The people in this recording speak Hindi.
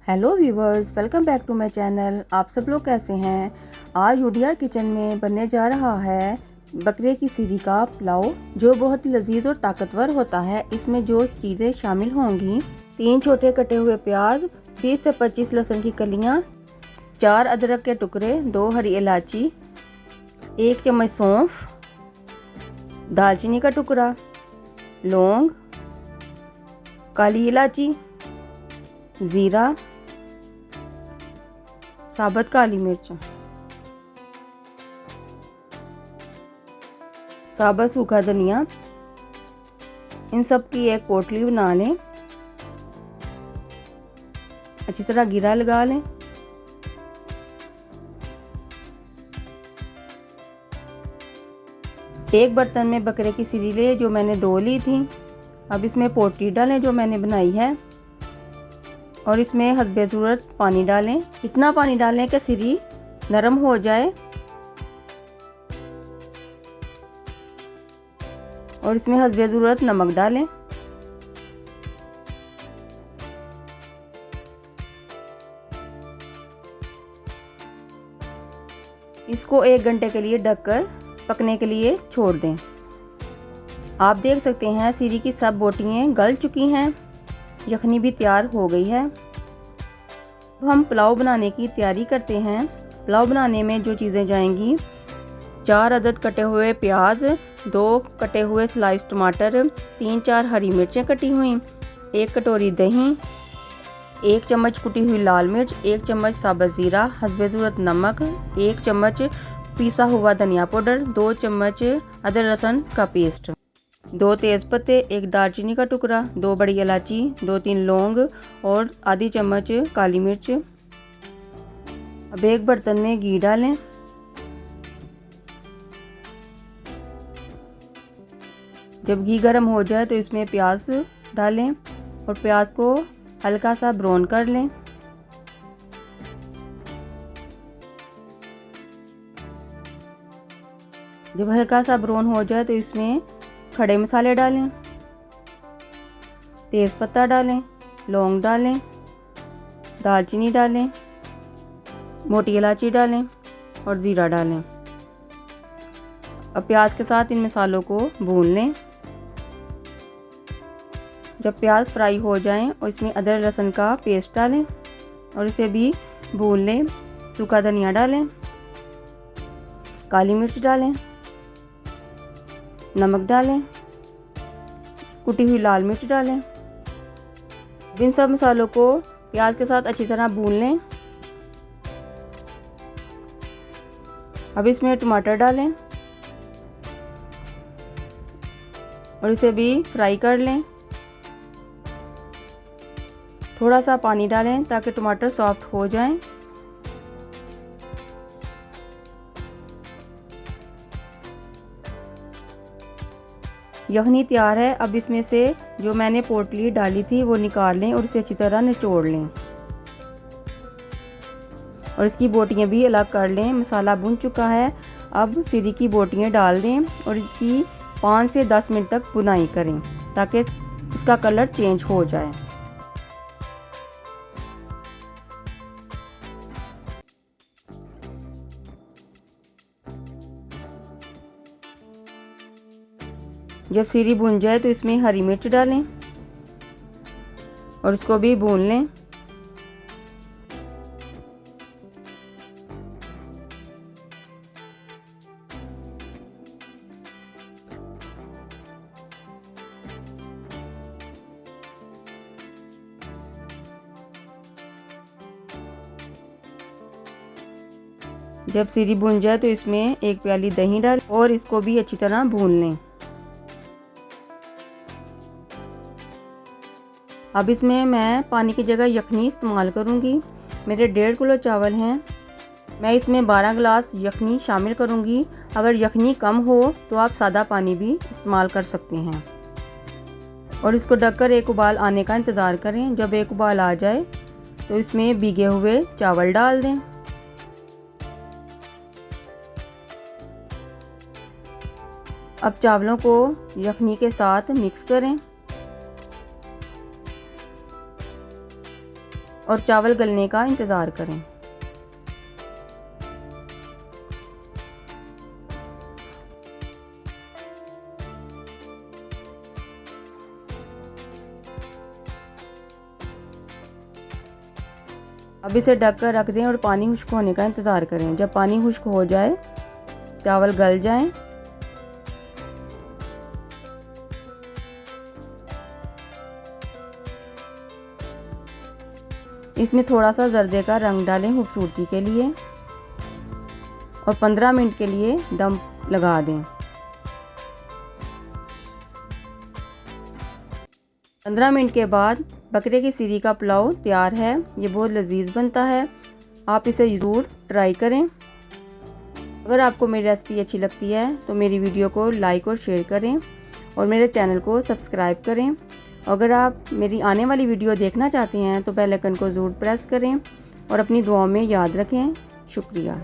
Hello viewers, welcome back to my channel. आप सब लोग कैसे हैं। आज यूडीआर किचन में बनने जा रहा है बकरे की सीरी का पुलाव, जो बहुत ही लजीज और ताकतवर होता है। इसमें जो चीज़ें शामिल होंगी: 3 छोटे कटे हुए प्याज, 20 से 25 लहसुन की कलियां, 4 अदरक के टुकड़े, 2 हरी इलायची, 1 चम्मच सौंफ, दालचीनी का टुकड़ा, लौंग, काली इलायची, ज़ीरा, साबुत काली मिर्च, साबुत सूखा धनिया। इन सब की एक पोटली बना लें, अच्छी तरह गिरा लगा लें। एक बर्तन में बकरे की सीरी ले, जो मैंने 2 ली थी। अब इसमें पोटली डालें जो मैंने बनाई है, और इसमें हस्बे ज़रूरत पानी डालें। इतना पानी डालें कि सीरी नरम हो जाए, और इसमें हस्बे ज़रूरत नमक डालें। इसको 1 घंटे के लिए ढककर पकने के लिए छोड़ दें। आप देख सकते हैं सीरी की सब बोटियाँ गल चुकी हैं, यखनी भी तैयार हो गई है। अब हम पुलाव बनाने की तैयारी करते हैं। पुलाव बनाने में जो चीज़ें जाएंगी: 4 अदद कटे हुए प्याज, 2 कटे हुए स्लाइस टमाटर, 3-4 हरी मिर्चें कटी हुई, 1 कटोरी दही, 1 चम्मच कुटी हुई लाल मिर्च, 1 चम्मच साबुत ज़ीरा, हस्बे ज़रूरत नमक, 1 चम्मच पिसा हुआ धनिया पाउडर, 2 चम्मच अदरक लहसुन का पेस्ट, 2 तेज़पत्ते, 1 दालचीनी का टुकड़ा, 2 बड़ी इलायची, 2-3 लौंग और आधी चम्मच काली मिर्च। अब एक बर्तन में घी डालें। जब घी गर्म हो जाए तो इसमें प्याज डालें और प्याज को हल्का सा ब्राउन कर लें। जब हल्का सा ब्राउन हो जाए तो इसमें खड़े मसाले डालें, तेज़पत्ता डालें, लौंग डालें, दालचीनी डालें, मोटी इलायची डालें और ज़ीरा डालें। अब प्याज के साथ इन मसालों को भून लें। जब प्याज फ्राई हो जाएं और इसमें अदरक लहसुन का पेस्ट डालें और इसे भी भून लें। सूखा धनिया डालें, काली मिर्च डालें, नमक डालें, कुटी हुई लाल मिर्च डालें। इन सब मसालों को प्याज के साथ अच्छी तरह भून लें। अब इसमें टमाटर डालें और इसे भी फ्राई कर लें। थोड़ा सा पानी डालें ताकि टमाटर सॉफ्ट हो जाएं। यखनी तैयार है। अब इसमें से जो मैंने पोटली डाली थी वो निकाल लें और इसे अच्छी तरह निचोड़ लें, और इसकी बोटियां भी अलग कर लें। मसाला भुन चुका है। अब सीरी की बोटियां डाल दें और इसकी 5 से 10 मिनट तक भुनाई करें ताकि इसका कलर चेंज हो जाए। जब सीरी भुन जाए तो इसमें हरी मिर्च डालें और इसको भी भून लें। जब सीरी भुन जाए तो इसमें 1 प्याली दही डाल और इसको भी अच्छी तरह भून लें। अब इसमें मैं पानी की जगह यखनी इस्तेमाल करूंगी। मेरे 1.5 किलो चावल हैं। मैं इसमें 12 गिलास यखनी शामिल करूंगी। अगर यखनी कम हो तो आप सादा पानी भी इस्तेमाल कर सकते हैं। और इसको ढककर एक उबाल आने का इंतज़ार करें। जब एक उबाल आ जाए तो इसमें भीगे हुए चावल डाल दें। अब चावलों को यखनी के साथ मिक्स करें। और चावल गलने का इंतज़ार करें। अब इसे ढक कर रख दें और पानी खुश्क होने का इंतज़ार करें। जब पानी खुश्क हो जाए, चावल गल जाएं, इसमें थोड़ा सा जर्दे का रंग डालें खूबसूरती के लिए और 15 मिनट के लिए दम लगा दें। 15 मिनट के बाद बकरे की सीरी का पुलाव तैयार है। ये बहुत लजीज बनता है, आप इसे ज़रूर ट्राई करें। अगर आपको मेरी रेसिपी अच्छी लगती है तो मेरी वीडियो को लाइक और शेयर करें और मेरे चैनल को सब्सक्राइब करें। अगर आप मेरी आने वाली वीडियो देखना चाहते हैं तो बेल आइकन को ज़रूर प्रेस करें और अपनी दुआओं में याद रखें। शुक्रिया।